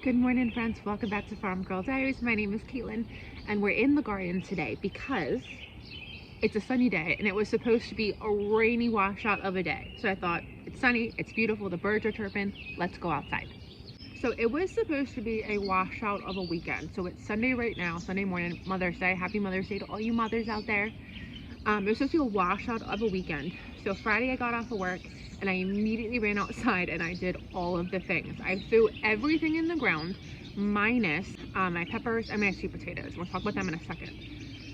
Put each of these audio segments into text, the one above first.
Good morning, friends. Welcome back to Farm Girl Diaries. My name is Caitlin, and we're in the garden today because it's a sunny day and it was supposed to be a rainy washout of a day. So I thought, it's sunny, it's beautiful, the birds are chirping, let's go outside. So it was supposed to be a washout of a weekend. So it's Sunday right now, Sunday morning, Mother's Day. Happy Mother's Day to all you mothers out there. It was supposed to be a washout of a weekend. So Friday I got off of work and I immediately ran outside and I did all of the things. I threw everything in the ground minus my peppers and my sweet potatoes. We'll talk about them in a second.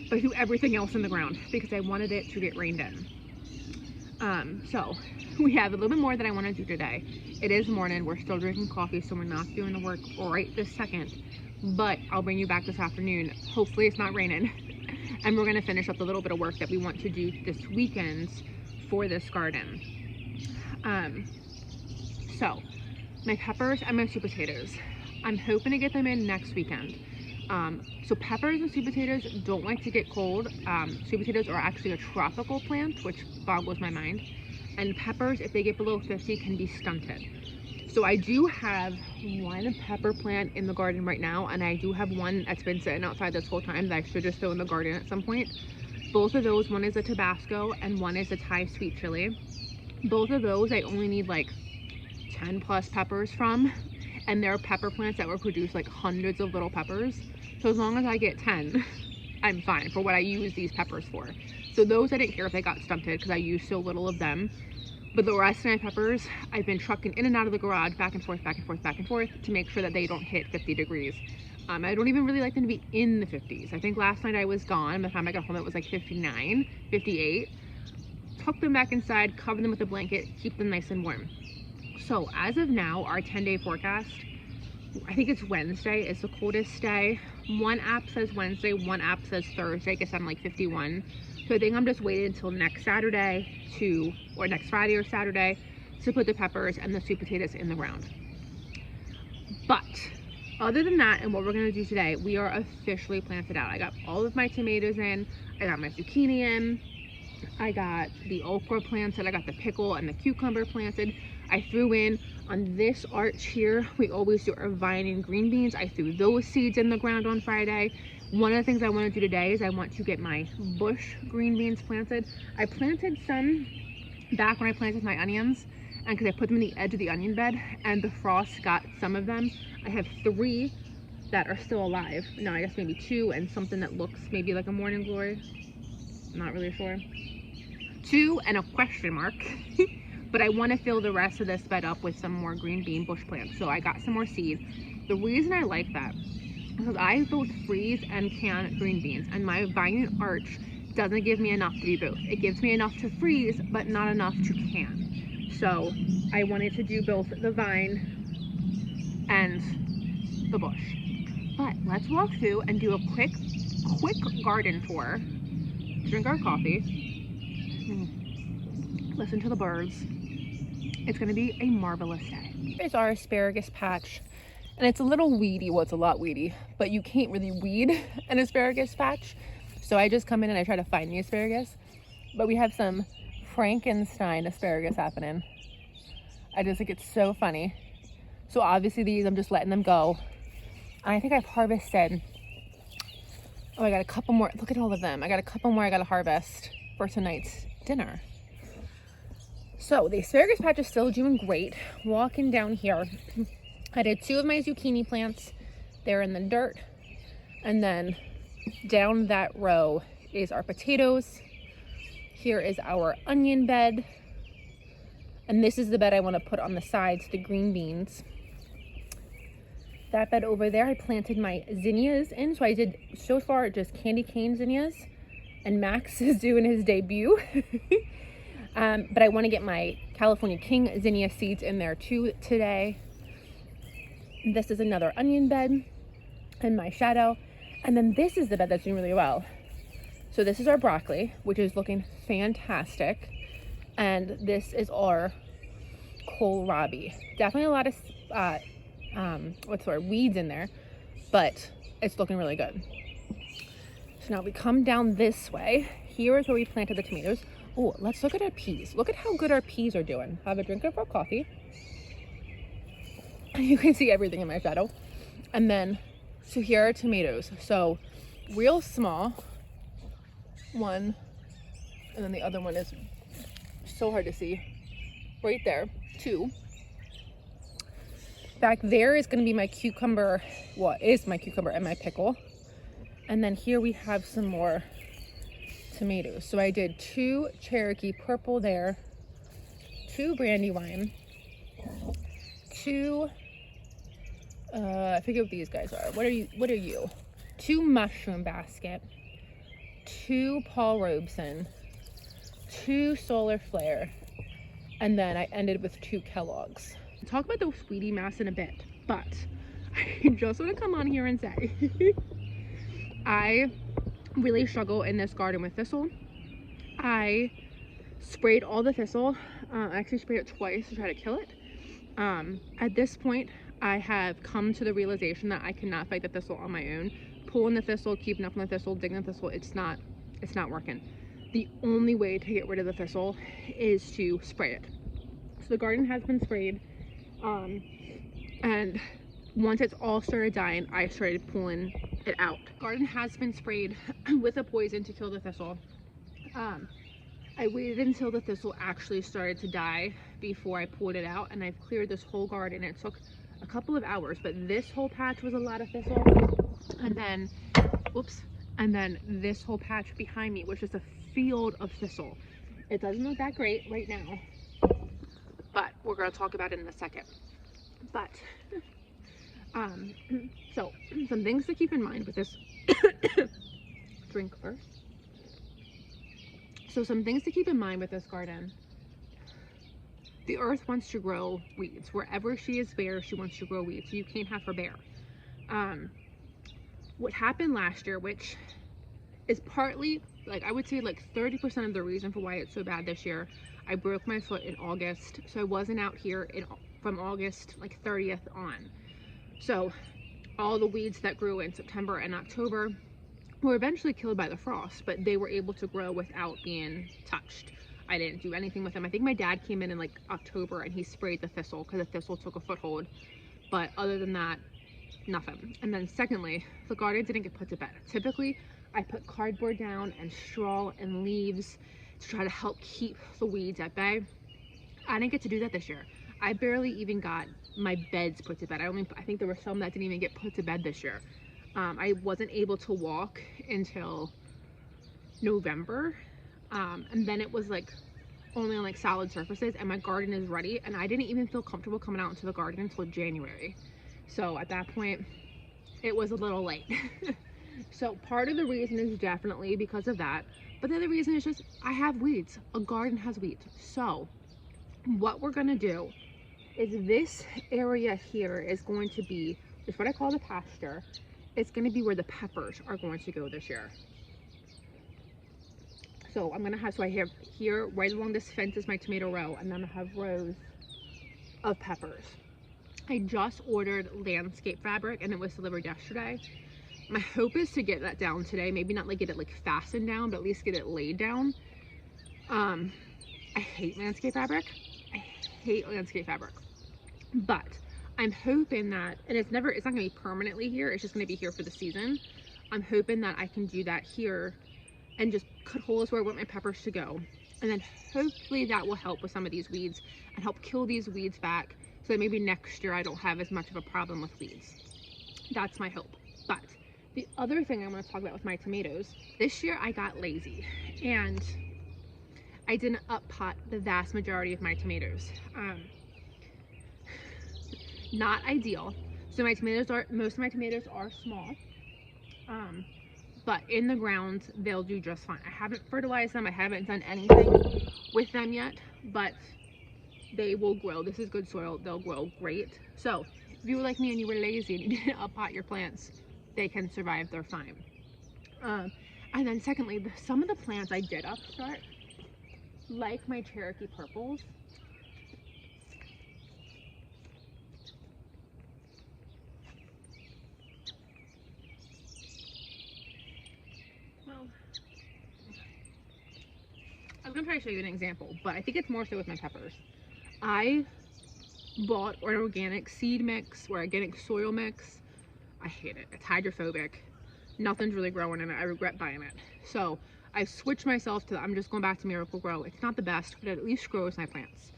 But I threw everything else in the ground because I wanted it to get rained in. So we have a little bit more that I want to do today. It is morning, we're still drinking coffee, so we're not doing the work right this second, but I'll bring you back this afternoon. Hopefully it's not raining. And we're gonna finish up the little bit of work that we want to do this weekend for this garden. So my peppers and my sweet potatoes, I'm hoping to get them in next weekend. So peppers and sweet potatoes don't like to get cold. Sweet potatoes are actually a tropical plant, which boggles my mind. And peppers, if they get below 50, can be stunted. So I do have one pepper plant in the garden right now, and I do have one that's been sitting outside this whole time that I should just throw in the garden at some point. Both of those, one is a Tabasco and one is a Thai sweet chili. Both of those I only need like 10 plus peppers from, and they're pepper plants that will produce like hundreds of little peppers. So as long as I get 10, I'm fine for what I use these peppers for. So those I didn't care if they got stunted because I use so little of them. But the rest of my peppers, I've been trucking in and out of the garage, back and forth, back and forth, back and forth, to make sure that they don't hit 50 degrees. I don't even really like them to be in the 50s. I think last night I was gone. By the time I got home, it was like 59, 58. Tuck them back inside, cover them with a blanket, keep them nice and warm. So as of now, our 10-day forecast, I think it's Wednesday is the coldest day. One app says Wednesday, one app says Thursday. I guess I'm like 51. So I think I'm just waiting until next Saturday or next Friday or Saturday to put the peppers and the sweet potatoes in the ground. But other than that, and what we're gonna do today, we are officially planted out. I got all of my tomatoes in, I got my zucchini in, I got the okra planted, I got the pickle and the cucumber planted. I threw in on this arch here, we always do our vine and green beans. I threw those seeds in the ground on Friday. One of the things I want to do today is I want to get my bush green beans planted. I planted some back when I planted my onions, and because I put them in the edge of the onion bed and the frost got some of them. I have 3 that are still alive. No, I guess maybe 2 and something that looks maybe like a morning glory. I'm not really sure. 2 and a question mark. But I want to fill the rest of this bed up with some more green bean bush plants. So I got some more seed. The reason I like that is because I both freeze and can green beans, and my vine arch doesn't give me enough to do both. It gives me enough to freeze, but not enough to can. So I wanted to do both the vine and the bush. But let's walk through and do a quick garden tour. Drink our coffee. Listen to the birds. It's gonna be a marvelous day. Here's our asparagus patch, and it's a little weedy. Well, it's a lot weedy, but you can't really weed an asparagus patch. So I just come in and I try to find the asparagus, but we have some Frankenstein asparagus happening. I just think it's so funny. So obviously these, I'm just letting them go. And I think I've harvested, oh, I got a couple more. Look at all of them. I got a couple more I gotta harvest for tonight's dinner. So the asparagus patch is still doing great. Walking down here, I did 2 of my zucchini plants. They're in the dirt. And then down that row is our potatoes. Here is our onion bed. And this is the bed I want to put on the sides, the green beans. That bed over there, I planted my zinnias in. So I did, so far, just candy cane zinnias. And Max is doing his debut. But I want to get my California King zinnia seeds in there too today. This is another onion bed and my shadow. And then this is the bed that's doing really well. So this is our broccoli, which is looking fantastic. And this is our kohlrabi. Definitely a lot of, weeds in there, but it's looking really good. So now we come down this way. Here is where we planted the tomatoes. Oh, let's look at our peas. Look at how good our peas are doing. Have a drink of our coffee. You can see everything in my shadow. And then, so here are tomatoes. So real small, one, and then the other one is so hard to see. Right there, two. Back there is gonna be my cucumber, what is my cucumber and my pickle. And then here we have some more tomatoes. So I did 2 Cherokee purple there, 2 Brandywine, 2, I forget what these guys are. What are you? 2 mushroom basket, 2 Paul Robeson, 2 solar flare, and then I ended with 2 Kellogg's. I'll talk about the sweetie mass in a bit, but I just want to come on here and say I really struggle in this garden with thistle. I sprayed all the thistle. I actually sprayed it twice to try to kill it. At this point, I have come to the realization that I cannot fight the thistle on my own. Pulling the thistle, keeping up on the thistle, digging the thistle, it's not working. The only way to get rid of the thistle is to spray it. So the garden has been sprayed, and once it's all started dying, I started pulling it out. Garden has been sprayed with a poison to kill the thistle. I waited until the thistle actually started to die before I pulled it out, and I've cleared this whole garden. It took a couple of hours, but this whole patch was a lot of thistle, and then this whole patch behind me was just a field of thistle. It doesn't look that great right now, but we're going to talk about it in a second. But so some things to keep in mind with this drink first. So some things to keep in mind with this garden. The earth wants to grow weeds. Wherever she is bare, she wants to grow weeds. So you can't have her bare. What happened last year, which is partly, like I would say like 30% of the reason for why it's so bad this year, I broke my foot in August. So I wasn't out here from August like 30th on. So all the weeds that grew in September and October were eventually killed by the frost, but they were able to grow without being touched. I didn't do anything with them. I think my dad came in like October and he sprayed the thistle because the thistle took a foothold. But other than that, nothing. And then secondly, the garden didn't get put to bed. Typically, I put cardboard down and straw and leaves to try to help keep the weeds at bay. I didn't get to do that this year. I barely even got my beds put to bed. I think there were some that didn't even get put to bed this year. I wasn't able to walk until November, and then it was like only on like solid surfaces, and my garden is ready, and I didn't even feel comfortable coming out into the garden until January. So at that point it was a little late. So part of the reason is definitely because of that, but the other reason is just I have weeds. A garden has weeds. So what we're gonna do is this area here is going to be, it's what I call the pasture. It's going to be where the peppers are going to go this year. So I'm going to have, so I have here right along this fence is my tomato row, and then I have rows of peppers. I just ordered landscape fabric and it was delivered yesterday. My hope is to get that down today. Maybe not like get it like fastened down, but at least get it laid down. I hate landscape fabric. I hate landscape fabric. But I'm hoping that, and it's not gonna be permanently here, it's just gonna be here for the season. I'm hoping that I can do that here and just cut holes where I want my peppers to go. And then hopefully that will help with some of these weeds and help kill these weeds back, so that maybe next year I don't have as much of a problem with weeds. That's my hope. But the other thing I want to talk about with my tomatoes, this year I got lazy and I didn't up pot the vast majority of my tomatoes. Not ideal. So most of my tomatoes are small, but in the ground they'll do just fine. I haven't fertilized them. I haven't done anything with them yet, but they will grow. This is good soil. They'll grow great. So if you were like me and you were lazy and you didn't up pot your plants, they can survive. They're fine. And then secondly, some of the plants I did upstart, like my Cherokee purples, I was gonna try to show you an example, but I think it's more so with my peppers. I bought an organic seed mix or organic soil mix I hate it. It's hydrophobic. Nothing's really growing in it. I regret buying it. So I switched myself to, I'm just going back to Miracle Grow. It's not the best, but it at least grows my plants.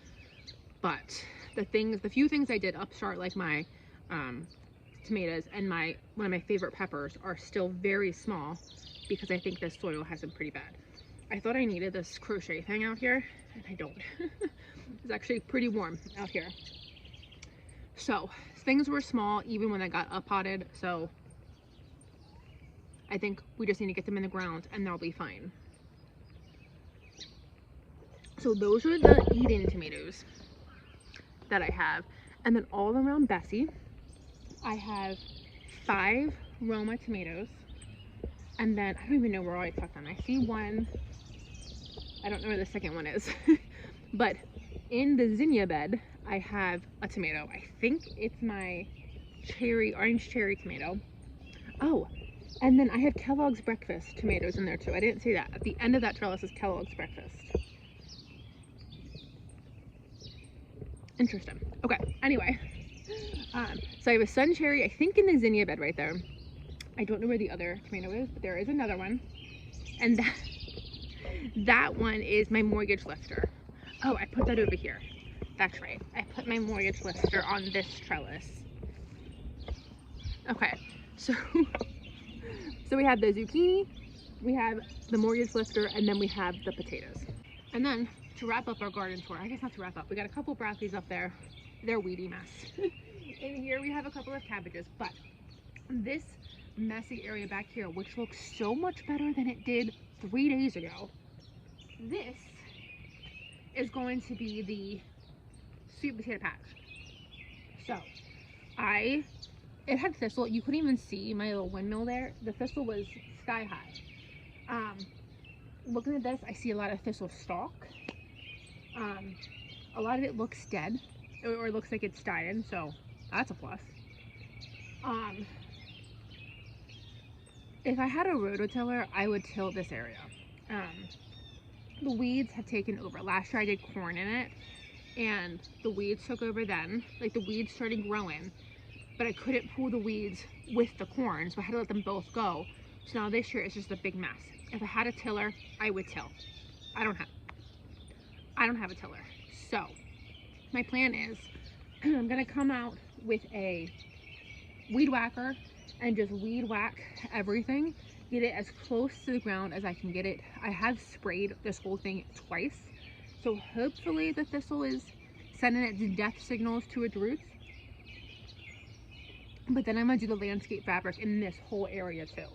But the few things I did upstart, like my tomatoes and one of my favorite peppers, are still very small because I think this soil has been pretty bad. I thought I needed this crochet thing out here, and I don't. It's actually pretty warm out here. So things were small even when I got up potted, so I think we just need to get them in the ground and they'll be fine. So those are the Eden tomatoes that I have. And then all around Bessie, I have 5 Roma tomatoes. And then I don't even know where I tucked them. I see one. I don't know where the second one is. But in the zinnia bed, I have a tomato. I think it's my orange cherry tomato. Oh, and then I have Kellogg's Breakfast tomatoes in there too. I didn't see that. At the end of that trellis is Kellogg's Breakfast. Interesting. Okay, anyway. So I have a sun cherry, I think in the zinnia bed right there. I don't know where the other tomato is, but there is another one. And that one is my mortgage lifter. Oh, I put that over here. That's right. I put my mortgage lifter on this trellis. Okay, so we have the zucchini, we have the mortgage lifter, and then we have the potatoes. And then to wrap up our garden tour, I guess not to wrap up, we got a couple broccolis up there. They're a weedy mess. In here we have a couple of cabbages, but this messy area back here, which looks so much better than it did 3 days ago, this is going to be the sweet potato patch. So it had thistle. You couldn't even see my little windmill there. The thistle was sky high. Looking at this, I see a lot of thistle stalk. A lot of it looks dead, or looks like it's dying, so that's a plus. If I had a rototiller, I would till this area. The weeds have taken over. Last year I did corn in it, and the weeds took over then. Like, the weeds started growing, but I couldn't pull the weeds with the corn, so I had to let them both go. So now this year it's just a big mess. If I had a tiller, I would till. I don't have a tiller. So my plan is I'm gonna come out with a weed whacker and just weed whack everything, get it as close to the ground as I can get it. I have sprayed this whole thing twice, so hopefully the thistle is sending its death signals to its roots. But then I'm gonna do the landscape fabric in this whole area too.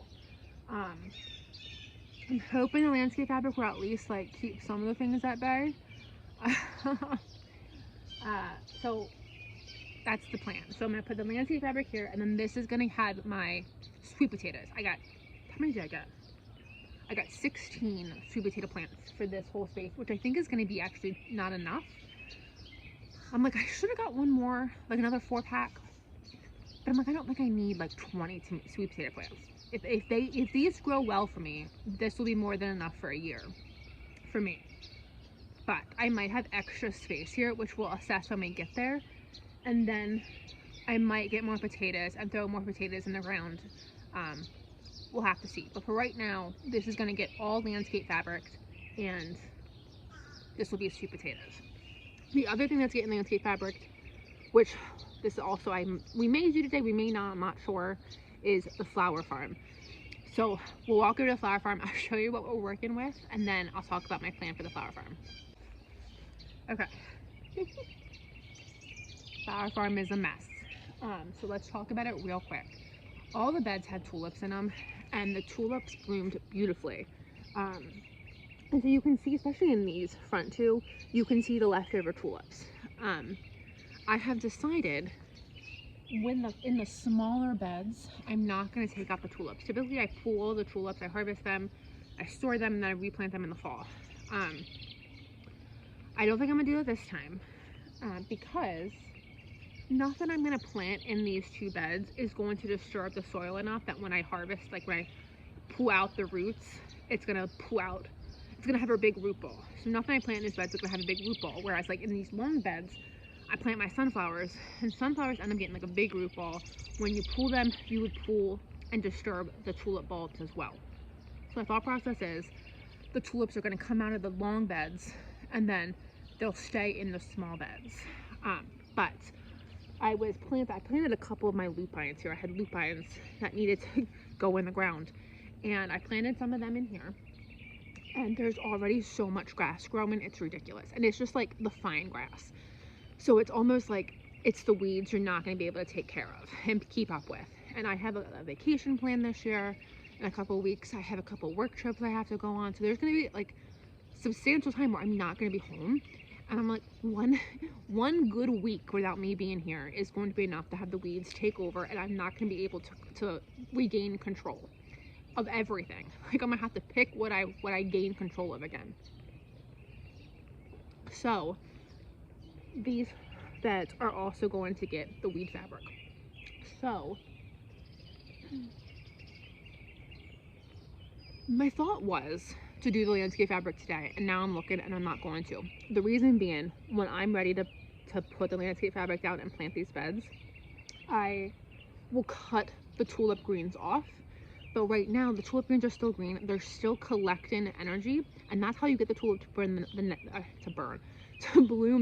I'm hoping the landscape fabric will at least like keep some of the things at bay. So that's the plan. So I'm gonna put the landscape fabric here, and then this is gonna have my sweet potatoes. How many did I get? I got 16 sweet potato plants for this whole space, which I think is gonna be actually not enough. I'm like, I should have got one more, like another 4-pack. But I'm like, I don't think I need like 20 sweet potato plants. If these grow well for me, this will be more than enough for a year for me. But I might have extra space here, which we'll assess when we get there. And then I might get more potatoes and throw more potatoes in the ground. We'll have to see. But for right now, this is going to get all landscape fabric, and this will be sweet potatoes. The other thing that's getting landscape fabric, which this is also we may do today, we may not, I'm not sure, is the flower farm. So we'll walk over to the flower farm. I'll show you what we're working with, and then I'll talk about my plan for the flower farm. Okay. Flower farm is a mess. So let's talk about it real quick. All the beds had tulips in them, and the tulips bloomed beautifully. And so you can see, especially in these front two, you can see the leftover tulips. I have decided in the smaller beds, I'm not going to take out the tulips. Typically I pull all the tulips, I harvest them, I store them, and then I replant them in the fall. I don't think I'm going to do it this time, because nothing I'm going to plant in these 2 beds is going to disturb the soil enough that when I harvest, like when I pull out the roots, it's going to have a big root ball. So nothing I plant in these beds is going to have a big root ball, whereas like in these long beds, I plant my sunflowers, and sunflowers end up getting like a big root ball. When you pull them, you would pull and disturb the tulip bulbs as well. So my thought process is the tulips are going to come out of the long beds and then they'll stay in the small beds. But I planted a couple of my lupines here. I had lupines that needed to go in the ground, and I planted some of them in here, and there's already so much grass growing, it's ridiculous. And it's just like the fine grass, so it's almost like it's the weeds you're not going to be able to take care of and keep up with. And I have a vacation plan this year in a couple of weeks. I have a couple work trips I have to go on, so there's going to be like substantial time where I'm not going to be home. And I'm like, one good week without me being here is going to be enough to have the weeds take over, and I'm not going to be able to regain control of everything. Like, I'm gonna have to pick what I gain control of again. So these beds are also going to get the weed fabric. So my thought was to do the landscape fabric today, and now I'm looking and I'm not going to. The reason being, when I'm ready to put the landscape fabric down and plant these beds, I will cut the tulip greens off. But right now the tulip greens are still green, they're still collecting energy, and that's how you get the tulip to bloom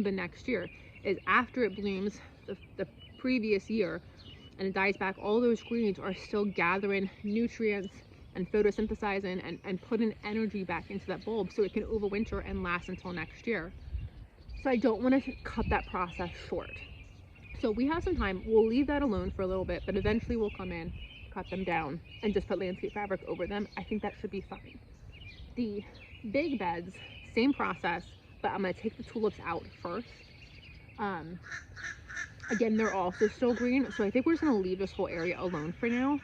the next year, is after it blooms the previous year and it dies back, all those greens are still gathering nutrients and photosynthesizing and putting energy back into that bulb so it can overwinter and last until next year. So I don't want to cut that process short. So we have some time. We'll leave that alone for a little bit, but eventually we'll come in, cut them down, and just put landscape fabric over them. I think that should be fine. The big beds, same process, but I'm going to take the tulips out first. Again, they're also still green, so I think we're just going to leave this whole area alone for now.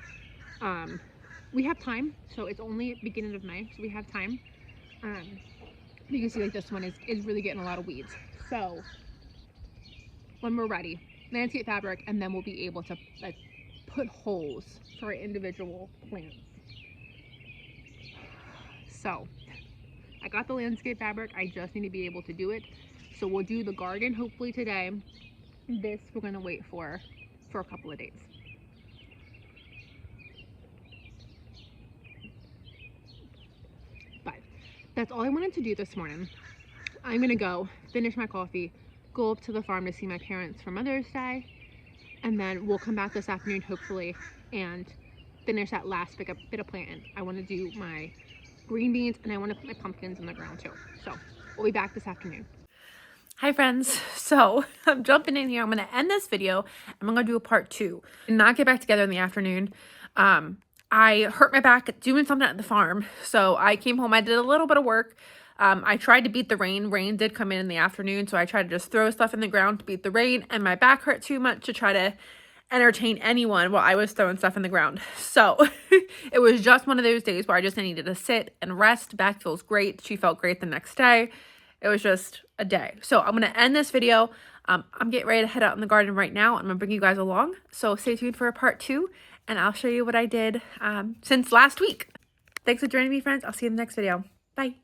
We have time, so it's only beginning of May, so we have time. You can see like this one is really getting a lot of weeds. So when we're ready, landscape fabric, and then we'll be able to like put holes for our individual plants. So I got the landscape fabric, I just need to be able to do it. So we'll do the garden hopefully today. This we're gonna wait for a couple of days. But that's all I wanted to do this morning. I'm gonna go finish my coffee, go up to the farm to see my parents for Mother's Day, and then we'll come back this afternoon hopefully and finish that last bit of planting. I want to do my green beans and I want to put my pumpkins in the ground too. So we'll be back this afternoon. Hi friends, so I'm jumping in here. I'm going to end this video and I'm going to do a part 2 and not get back together in the afternoon. I hurt my back doing something at the farm, so I came home. I did a little bit of work. I tried to beat the rain. Rain did come in the afternoon, so I tried to just throw stuff in the ground to beat the rain, and my back hurt too much to try to entertain anyone while I was throwing stuff in the ground. So it was just one of those days where I just needed to sit and rest. Back feels great. She felt great the next day. It was just a day. So I'm going to end this video. I'm getting ready to head out in the garden right now. I'm going to bring you guys along. So stay tuned for a part 2, and I'll show you what I did since last week. Thanks for joining me, friends. I'll see you in the next video. Bye.